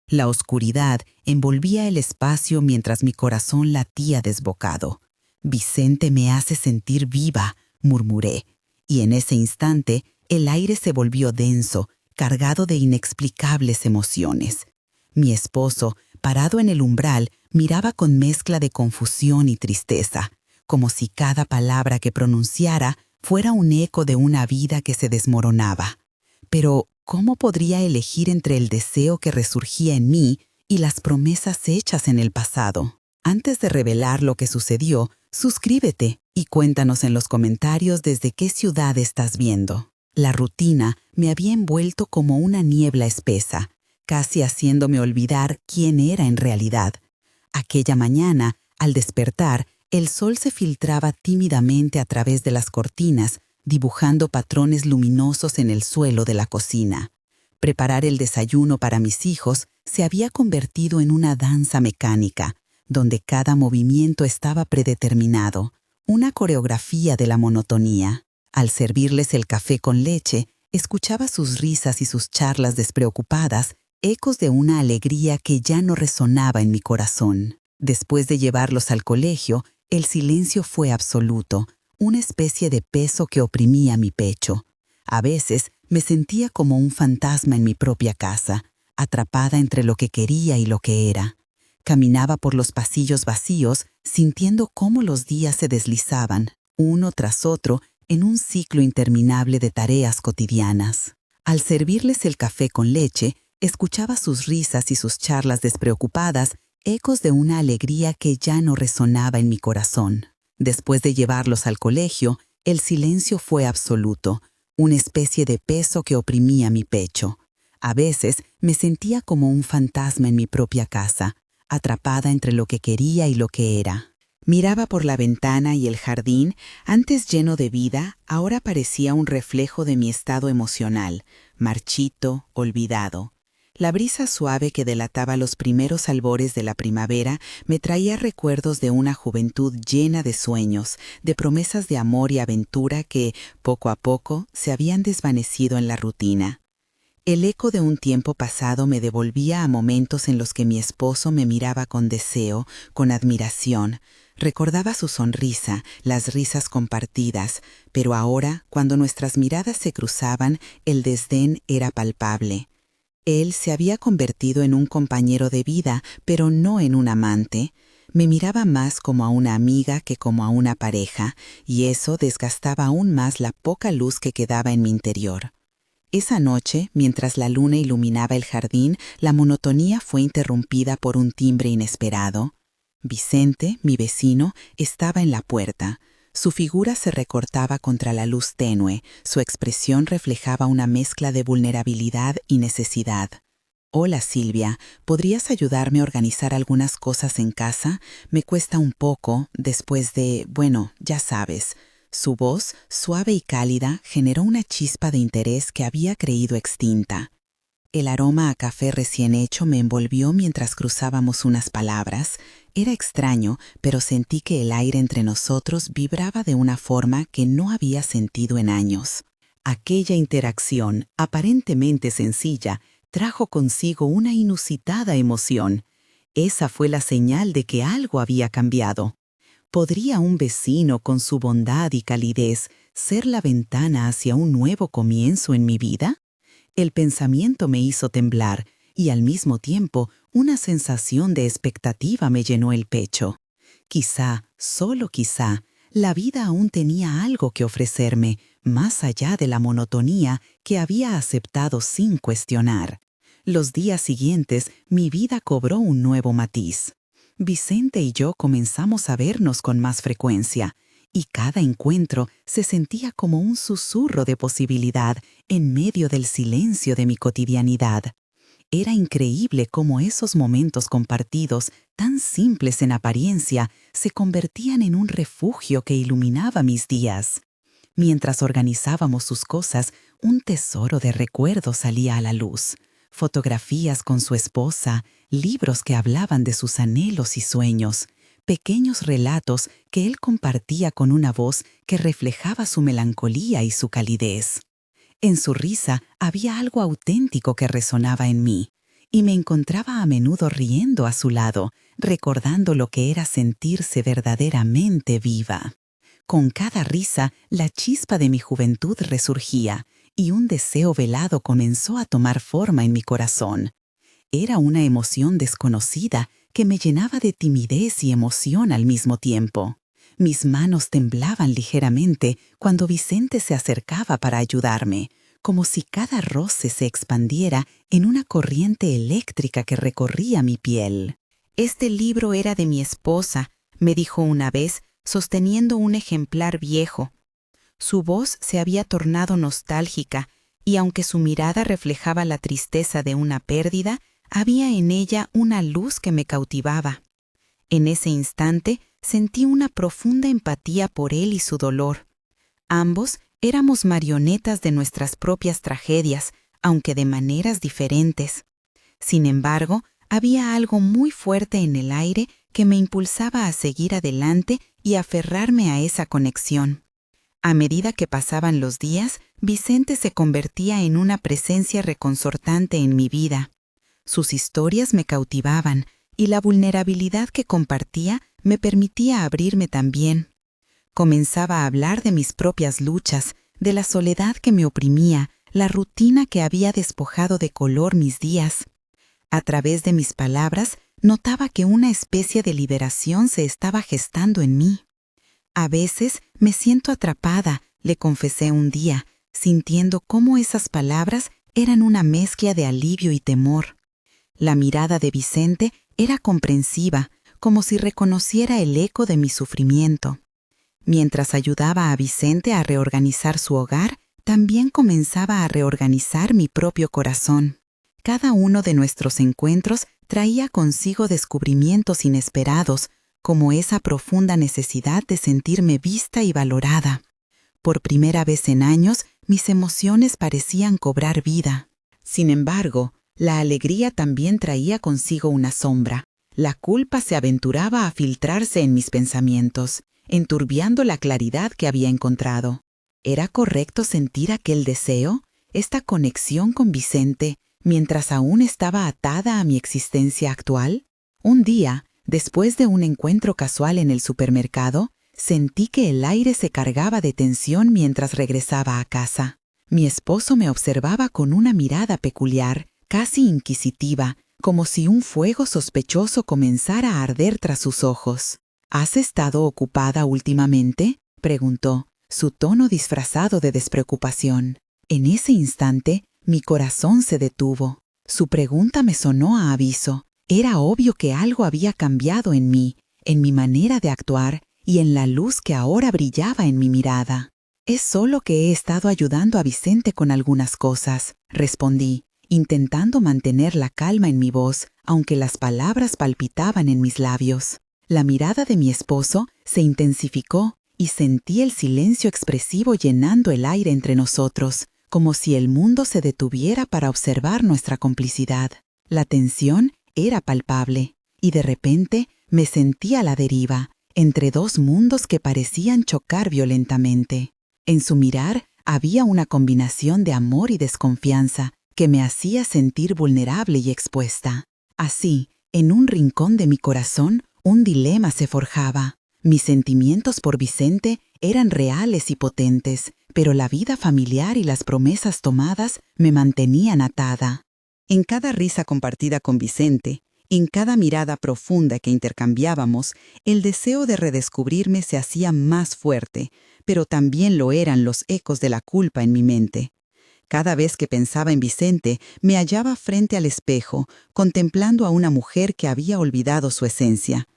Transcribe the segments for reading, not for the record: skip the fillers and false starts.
La oscuridad envolvía el espacio mientras mi corazón latía desbocado. «Vicente me hace sentir viva», murmuré, y en ese instante el aire se volvió denso, cargado de inexplicables emociones. Mi esposo, parado en el umbral, miraba con mezcla de confusión y tristeza, como si cada palabra que pronunciara fuera un eco de una vida que se desmoronaba. Pero, ¿cómo podría elegir entre el deseo que resurgía en mí y las promesas hechas en el pasado? Antes de revelar lo que sucedió, suscríbete y cuéntanos en los comentarios desde qué ciudad estás viendo. La rutina me había envuelto como una niebla espesa, casi haciéndome olvidar quién era en realidad. Aquella mañana, al despertar, el sol se filtraba tímidamente a través de las cortinas, dibujando patrones luminosos en el suelo de la cocina. Preparar el desayuno para mis hijos se había convertido en una danza mecánica, donde cada movimiento estaba predeterminado, una coreografía de la monotonía. Al servirles el café con leche, escuchaba sus risas y sus charlas despreocupadas, ecos de una alegría que ya no resonaba en mi corazón. Después de llevarlos al colegio, el silencio fue absoluto, una especie de peso que oprimía mi pecho. A veces me sentía como un fantasma en mi propia casa, atrapada entre lo que quería y lo que era. Caminaba por los pasillos vacíos, sintiendo cómo los días se deslizaban, uno tras otro, en un ciclo interminable de tareas cotidianas. Al servirles el café con leche, escuchaba sus risas y sus charlas despreocupadas, ecos de una alegría que ya no resonaba en mi corazón. Después de llevarlos al colegio, el silencio fue absoluto, una especie de peso que oprimía mi pecho. A veces me sentía como un fantasma en mi propia casa, atrapada entre lo que quería y lo que era. Miraba por la ventana y el jardín, antes lleno de vida, ahora parecía un reflejo de mi estado emocional, marchito, olvidado. La brisa suave que delataba los primeros albores de la primavera me traía recuerdos de una juventud llena de sueños, de promesas de amor y aventura que, poco a poco, se habían desvanecido en la rutina. El eco de un tiempo pasado me devolvía a momentos en los que mi esposo me miraba con deseo, con admiración. Recordaba su sonrisa, las risas compartidas, pero ahora, cuando nuestras miradas se cruzaban, el desdén era palpable. Él se había convertido en un compañero de vida, pero no en un amante. Me miraba más como a una amiga que como a una pareja, y eso desgastaba aún más la poca luz que quedaba en mi interior. Esa noche, mientras la luna iluminaba el jardín, la monotonía fue interrumpida por un timbre inesperado. Vicente, mi vecino, estaba en la puerta. Su figura se recortaba contra la luz tenue, su expresión reflejaba una mezcla de vulnerabilidad y necesidad. «Hola, Silvia, ¿podrías ayudarme a organizar algunas cosas en casa? Me cuesta un poco, después de, bueno, ya sabes». Su voz, suave y cálida, generó una chispa de interés que había creído extinta. El aroma a café recién hecho me envolvió mientras cruzábamos unas palabras. Era extraño, pero sentí que el aire entre nosotros vibraba de una forma que no había sentido en años. Aquella interacción, aparentemente sencilla, trajo consigo una inusitada emoción. Esa fue la señal de que algo había cambiado. ¿Podría un vecino con su bondad y calidez ser la ventana hacia un nuevo comienzo en mi vida? El pensamiento me hizo temblar y al mismo tiempo una sensación de expectativa me llenó el pecho. Quizá, solo quizá, la vida aún tenía algo que ofrecerme, más allá de la monotonía que había aceptado sin cuestionar. Los días siguientes mi vida cobró un nuevo matiz. Vicente y yo comenzamos a vernos con más frecuencia, y cada encuentro se sentía como un susurro de posibilidad en medio del silencio de mi cotidianidad. Era increíble cómo esos momentos compartidos, tan simples en apariencia, se convertían en un refugio que iluminaba mis días. Mientras organizábamos sus cosas, un tesoro de recuerdos salía a la luz. Fotografías con su esposa, libros que hablaban de sus anhelos y sueños, pequeños relatos que él compartía con una voz que reflejaba su melancolía y su calidez. En su risa había algo auténtico que resonaba en mí, y me encontraba a menudo riendo a su lado, recordando lo que era sentirse verdaderamente viva. Con cada risa, la chispa de mi juventud resurgía, y un deseo velado comenzó a tomar forma en mi corazón. Era una emoción desconocida que me llenaba de timidez y emoción al mismo tiempo. Mis manos temblaban ligeramente cuando Vicente se acercaba para ayudarme, como si cada roce se expandiera en una corriente eléctrica que recorría mi piel. «Este libro era de mi esposa», me dijo una vez, sosteniendo un ejemplar viejo. Su voz se había tornado nostálgica, y aunque su mirada reflejaba la tristeza de una pérdida, había en ella una luz que me cautivaba. En ese instante sentí una profunda empatía por él y su dolor. Ambos éramos marionetas de nuestras propias tragedias, aunque de maneras diferentes. Sin embargo, había algo muy fuerte en el aire que me impulsaba a seguir adelante y aferrarme a esa conexión. A medida que pasaban los días, Vicente se convertía en una presencia reconfortante en mi vida. Sus historias me cautivaban, y la vulnerabilidad que compartía me permitía abrirme también. Comenzaba a hablar de mis propias luchas, de la soledad que me oprimía, la rutina que había despojado de color mis días. A través de mis palabras, notaba que una especie de liberación se estaba gestando en mí. «A veces me siento atrapada», le confesé un día, sintiendo cómo esas palabras eran una mezcla de alivio y temor. La mirada de Vicente era comprensiva, como si reconociera el eco de mi sufrimiento. Mientras ayudaba a Vicente a reorganizar su hogar, también comenzaba a reorganizar mi propio corazón. Cada uno de nuestros encuentros traía consigo descubrimientos inesperados, como esa profunda necesidad de sentirme vista y valorada. Por primera vez en años, mis emociones parecían cobrar vida. Sin embargo, la alegría también traía consigo una sombra. La culpa se aventuraba a filtrarse en mis pensamientos, enturbiando la claridad que había encontrado. ¿Era correcto sentir aquel deseo, esta conexión con Vicente, mientras aún estaba atada a mi existencia actual? Un día, después de un encuentro casual en el supermercado, sentí que el aire se cargaba de tensión mientras regresaba a casa. Mi esposo me observaba con una mirada peculiar, casi inquisitiva, como si un fuego sospechoso comenzara a arder tras sus ojos. «¿Has estado ocupada últimamente?», preguntó, su tono disfrazado de despreocupación. En ese instante, mi corazón se detuvo. Su pregunta me sonó a aviso. Era obvio que algo había cambiado en mí, en mi manera de actuar y en la luz que ahora brillaba en mi mirada. «Es solo que he estado ayudando a Vicente con algunas cosas», respondí, intentando mantener la calma en mi voz, aunque las palabras palpitaban en mis labios. La mirada de mi esposo se intensificó y sentí el silencio expresivo llenando el aire entre nosotros, como si el mundo se detuviera para observar nuestra complicidad. La tensión era palpable, y de repente me sentí a la deriva, entre dos mundos que parecían chocar violentamente. En su mirar había una combinación de amor y desconfianza que me hacía sentir vulnerable y expuesta. Así, en un rincón de mi corazón, un dilema se forjaba. Mis sentimientos por Vicente eran reales y potentes, pero la vida familiar y las promesas tomadas me mantenían atada. En cada risa compartida con Vicente, en cada mirada profunda que intercambiábamos, el deseo de redescubrirme se hacía más fuerte, pero también lo eran los ecos de la culpa en mi mente. Cada vez que pensaba en Vicente, me hallaba frente al espejo, contemplando a una mujer que había olvidado su esencia.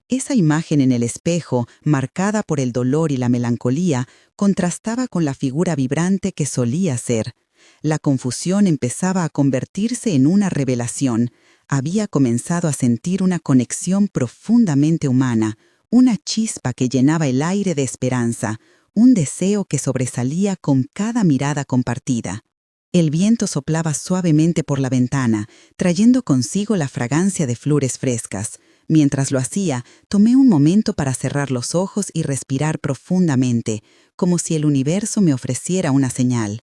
Esa imagen en el espejo, marcada por el dolor y la melancolía, contrastaba con la figura vibrante que solía ser. La confusión empezaba a convertirse en una revelación. Había comenzado a sentir una conexión profundamente humana, una chispa que llenaba el aire de esperanza, un deseo que sobresalía con cada mirada compartida. El viento soplaba suavemente por la ventana, trayendo consigo la fragancia de flores frescas. Mientras lo hacía, tomé un momento para cerrar los ojos y respirar profundamente, como si el universo me ofreciera una señal.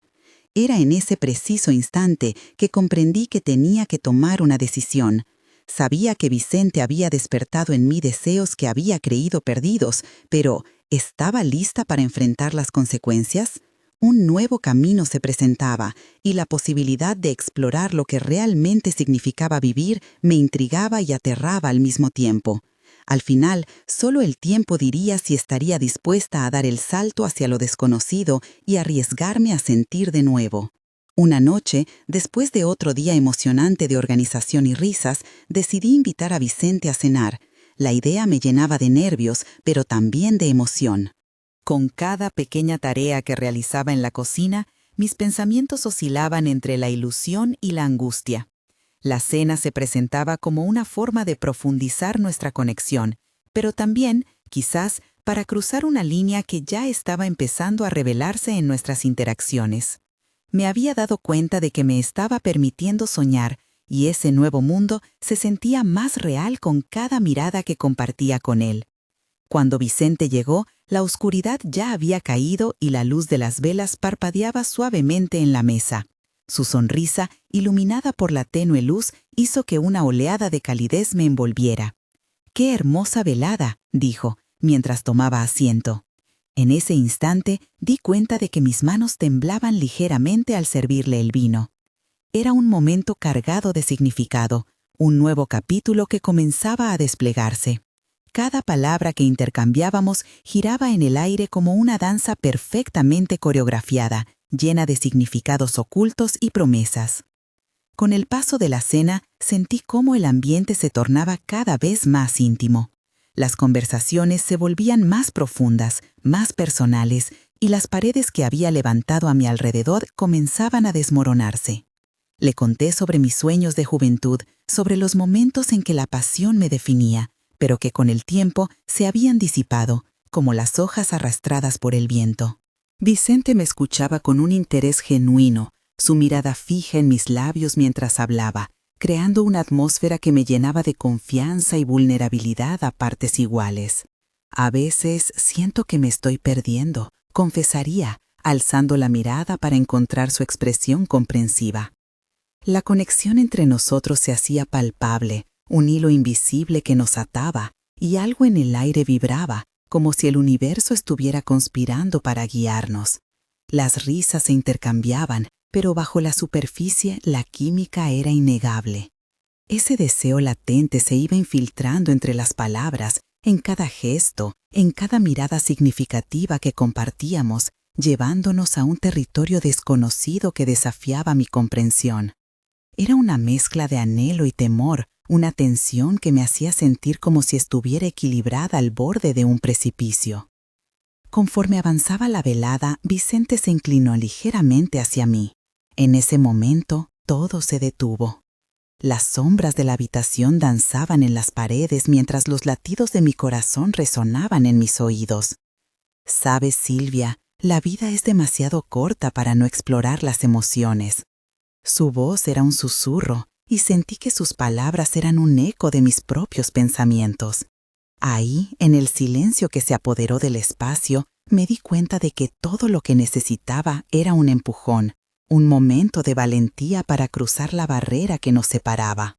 Era en ese preciso instante que comprendí que tenía que tomar una decisión. Sabía que Vicente había despertado en mí deseos que había creído perdidos, pero ¿estaba lista para enfrentar las consecuencias? Un nuevo camino se presentaba, y la posibilidad de explorar lo que realmente significaba vivir me intrigaba y aterraba al mismo tiempo. Al final, solo el tiempo diría si estaría dispuesta a dar el salto hacia lo desconocido y arriesgarme a sentir de nuevo. Una noche, después de otro día emocionante de organización y risas, decidí invitar a Vicente a cenar. La idea me llenaba de nervios, pero también de emoción. Con cada pequeña tarea que realizaba en la cocina, mis pensamientos oscilaban entre la ilusión y la angustia. La cena se presentaba como una forma de profundizar nuestra conexión, pero también, quizás, para cruzar una línea que ya estaba empezando a revelarse en nuestras interacciones. Me había dado cuenta de que me estaba permitiendo soñar, y ese nuevo mundo se sentía más real con cada mirada que compartía con él. Cuando Vicente llegó, la oscuridad ya había caído y la luz de las velas parpadeaba suavemente en la mesa. Su sonrisa, iluminada por la tenue luz, hizo que una oleada de calidez me envolviera. «¡Qué hermosa velada!», dijo, mientras tomaba asiento. En ese instante di cuenta de que mis manos temblaban ligeramente al servirle el vino. Era un momento cargado de significado, un nuevo capítulo que comenzaba a desplegarse. Cada palabra que intercambiábamos giraba en el aire como una danza perfectamente coreografiada, llena de significados ocultos y promesas. Con el paso de la cena, sentí cómo el ambiente se tornaba cada vez más íntimo. Las conversaciones se volvían más profundas, más personales, y las paredes que había levantado a mi alrededor comenzaban a desmoronarse. Le conté sobre mis sueños de juventud, sobre los momentos en que la pasión me definía, pero que con el tiempo se habían disipado, como las hojas arrastradas por el viento. Vicente me escuchaba con un interés genuino, su mirada fija en mis labios mientras hablaba, creando una atmósfera que me llenaba de confianza y vulnerabilidad a partes iguales. A veces siento que me estoy perdiendo, confesaría, alzando la mirada para encontrar su expresión comprensiva. La conexión entre nosotros se hacía palpable, un hilo invisible que nos ataba, y algo en el aire vibraba, como si el universo estuviera conspirando para guiarnos. Las risas se intercambiaban, pero bajo la superficie la química era innegable. Ese deseo latente se iba infiltrando entre las palabras, en cada gesto, en cada mirada significativa que compartíamos, llevándonos a un territorio desconocido que desafiaba mi comprensión. Era una mezcla de anhelo y temor, una tensión que me hacía sentir como si estuviera equilibrada al borde de un precipicio. Conforme avanzaba la velada, Vicente se inclinó ligeramente hacia mí. En ese momento, todo se detuvo. Las sombras de la habitación danzaban en las paredes mientras los latidos de mi corazón resonaban en mis oídos. «Sabes, Silvia, la vida es demasiado corta para no explorar las emociones». Su voz era un susurro, y sentí que sus palabras eran un eco de mis propios pensamientos. Ahí, en el silencio que se apoderó del espacio, me di cuenta de que todo lo que necesitaba era un empujón, un momento de valentía para cruzar la barrera que nos separaba.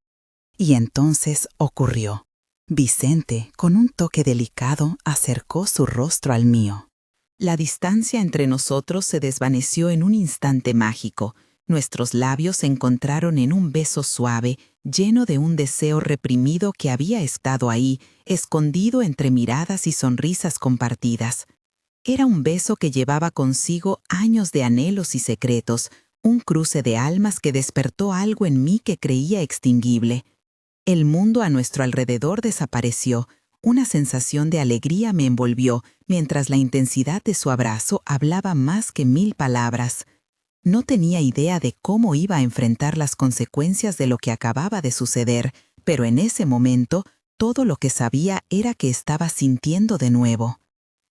Y entonces ocurrió. Vicente, con un toque delicado, acercó su rostro al mío. La distancia entre nosotros se desvaneció en un instante mágico. Nuestros labios se encontraron en un beso suave, lleno de un deseo reprimido que había estado ahí, escondido entre miradas y sonrisas compartidas. Era un beso que llevaba consigo años de anhelos y secretos, un cruce de almas que despertó algo en mí que creía extinguible. El mundo a nuestro alrededor desapareció, una sensación de alegría me envolvió, mientras la intensidad de su abrazo hablaba más que 1000 palabras. No tenía idea de cómo iba a enfrentar las consecuencias de lo que acababa de suceder, pero en ese momento todo lo que sabía era que estaba sintiendo de nuevo.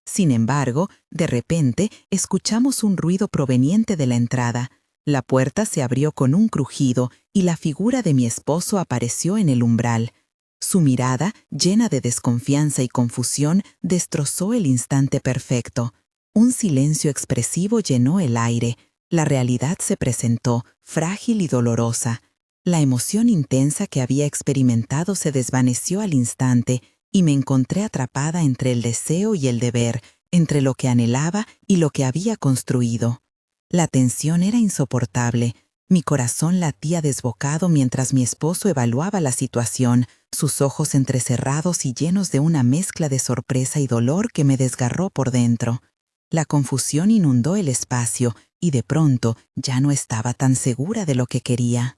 Sin embargo, de repente escuchamos un ruido proveniente de la entrada. La puerta se abrió con un crujido y la figura de mi esposo apareció en el umbral. Su mirada, llena de desconfianza y confusión, destrozó el instante perfecto. Un silencio expresivo llenó el aire. La realidad se presentó, frágil y dolorosa. La emoción intensa que había experimentado se desvaneció al instante y me encontré atrapada entre el deseo y el deber, entre lo que anhelaba y lo que había construido. La tensión era insoportable. Mi corazón latía desbocado mientras mi esposo evaluaba la situación, sus ojos entrecerrados y llenos de una mezcla de sorpresa y dolor que me desgarró por dentro. La confusión inundó el espacio y de pronto ya no estaba tan segura de lo que quería.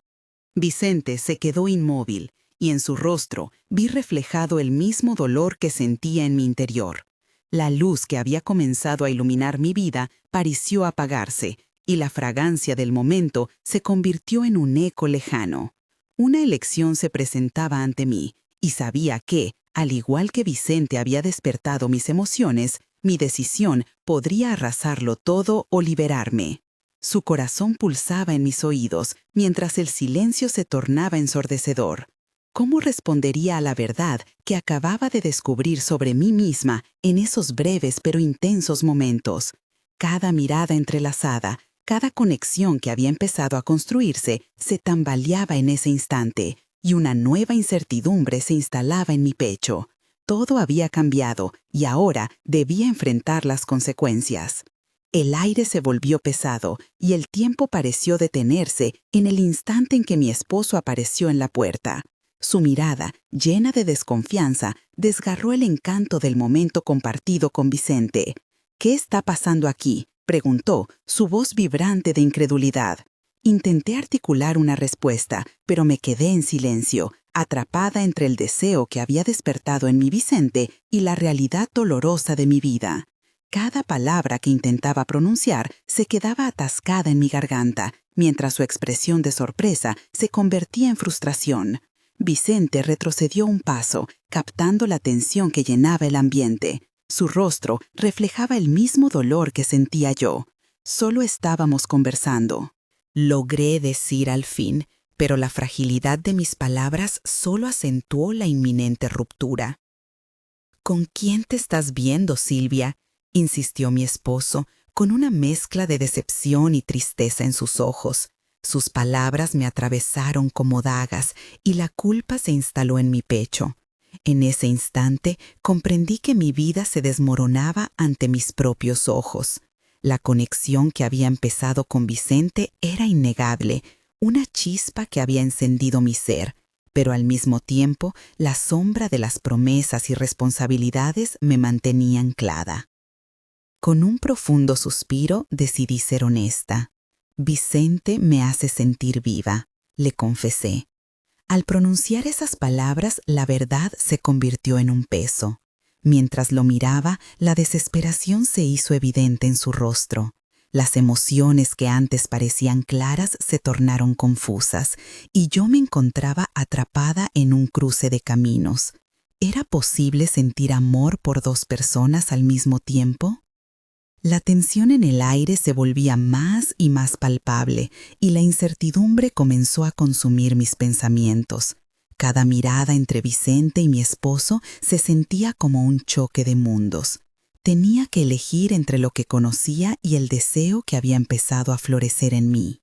Vicente se quedó inmóvil y en su rostro vi reflejado el mismo dolor que sentía en mi interior. La luz que había comenzado a iluminar mi vida pareció apagarse y la fragancia del momento se convirtió en un eco lejano. Una elección se presentaba ante mí y sabía que, al igual que Vicente había despertado mis emociones, mi decisión podría arrasarlo todo o liberarme. Su corazón pulsaba en mis oídos mientras el silencio se tornaba ensordecedor. ¿Cómo respondería a la verdad que acababa de descubrir sobre mí misma en esos breves pero intensos momentos? Cada mirada entrelazada, cada conexión que había empezado a construirse se tambaleaba en ese instante y una nueva incertidumbre se instalaba en mi pecho. Todo había cambiado y ahora debía enfrentar las consecuencias. El aire se volvió pesado y el tiempo pareció detenerse en el instante en que mi esposo apareció en la puerta. Su mirada, llena de desconfianza, desgarró el encanto del momento compartido con Vicente. «¿Qué está pasando aquí?», preguntó, su voz vibrante de incredulidad. Intenté articular una respuesta, pero me quedé en silencio, atrapada entre el deseo que había despertado en mi Vicente y la realidad dolorosa de mi vida. Cada palabra que intentaba pronunciar se quedaba atascada en mi garganta, mientras su expresión de sorpresa se convertía en frustración. Vicente retrocedió un paso, captando la tensión que llenaba el ambiente. Su rostro reflejaba el mismo dolor que sentía yo. Solo estábamos conversando. Logré decir al fin, pero la fragilidad de mis palabras solo acentuó la inminente ruptura. «¿Con quién te estás viendo, Silvia?», insistió mi esposo, con una mezcla de decepción y tristeza en sus ojos. Sus palabras me atravesaron como dagas y la culpa se instaló en mi pecho. En ese instante comprendí que mi vida se desmoronaba ante mis propios ojos. La conexión que había empezado con Vicente era innegable, una chispa que había encendido mi ser, pero al mismo tiempo la sombra de las promesas y responsabilidades me mantenía anclada. Con un profundo suspiro decidí ser honesta. «Vicente me hace sentir viva», le confesé. Al pronunciar esas palabras, la verdad se convirtió en un peso. Mientras lo miraba, la desesperación se hizo evidente en su rostro. Las emociones que antes parecían claras se tornaron confusas, y yo me encontraba atrapada en un cruce de caminos. ¿Era posible sentir amor por dos personas al mismo tiempo? La tensión en el aire se volvía más y más palpable, y la incertidumbre comenzó a consumir mis pensamientos. Cada mirada entre Vicente y mi esposo se sentía como un choque de mundos. Tenía que elegir entre lo que conocía y el deseo que había empezado a florecer en mí.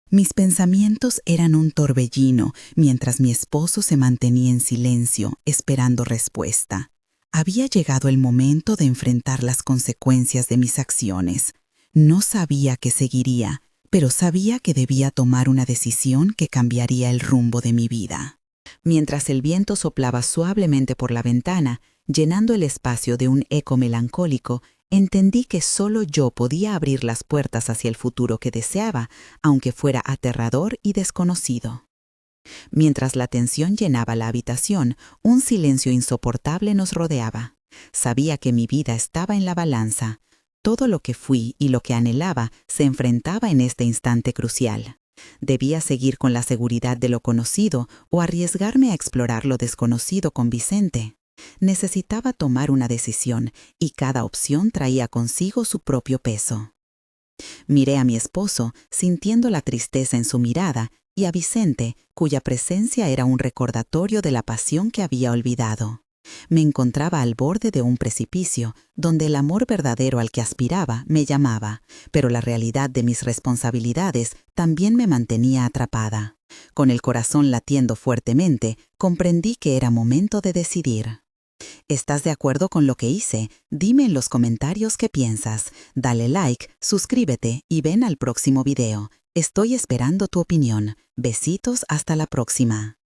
Mis pensamientos eran un torbellino, mientras mi esposo se mantenía en silencio, esperando respuesta. Había llegado el momento de enfrentar las consecuencias de mis acciones. No sabía qué seguiría, pero sabía que debía tomar una decisión que cambiaría el rumbo de mi vida. Mientras el viento soplaba suavemente por la ventana, llenando el espacio de un eco melancólico, entendí que solo yo podía abrir las puertas hacia el futuro que deseaba, aunque fuera aterrador y desconocido. Mientras la tensión llenaba la habitación, un silencio insoportable nos rodeaba. Sabía que mi vida estaba en la balanza. Todo lo que fui y lo que anhelaba se enfrentaba en este instante crucial. Debía seguir con la seguridad de lo conocido o arriesgarme a explorar lo desconocido con Vicente. Necesitaba tomar una decisión y cada opción traía consigo su propio peso. Miré a mi esposo, sintiendo la tristeza en su mirada, y a Vicente, cuya presencia era un recordatorio de la pasión que había olvidado. Me encontraba al borde de un precipicio, donde el amor verdadero al que aspiraba me llamaba, pero la realidad de mis responsabilidades también me mantenía atrapada. Con el corazón latiendo fuertemente, comprendí que era momento de decidir. ¿Estás de acuerdo con lo que hice? Dime en los comentarios qué piensas. Dale like, suscríbete y ven al próximo video. Estoy esperando tu opinión. Besitos, hasta la próxima.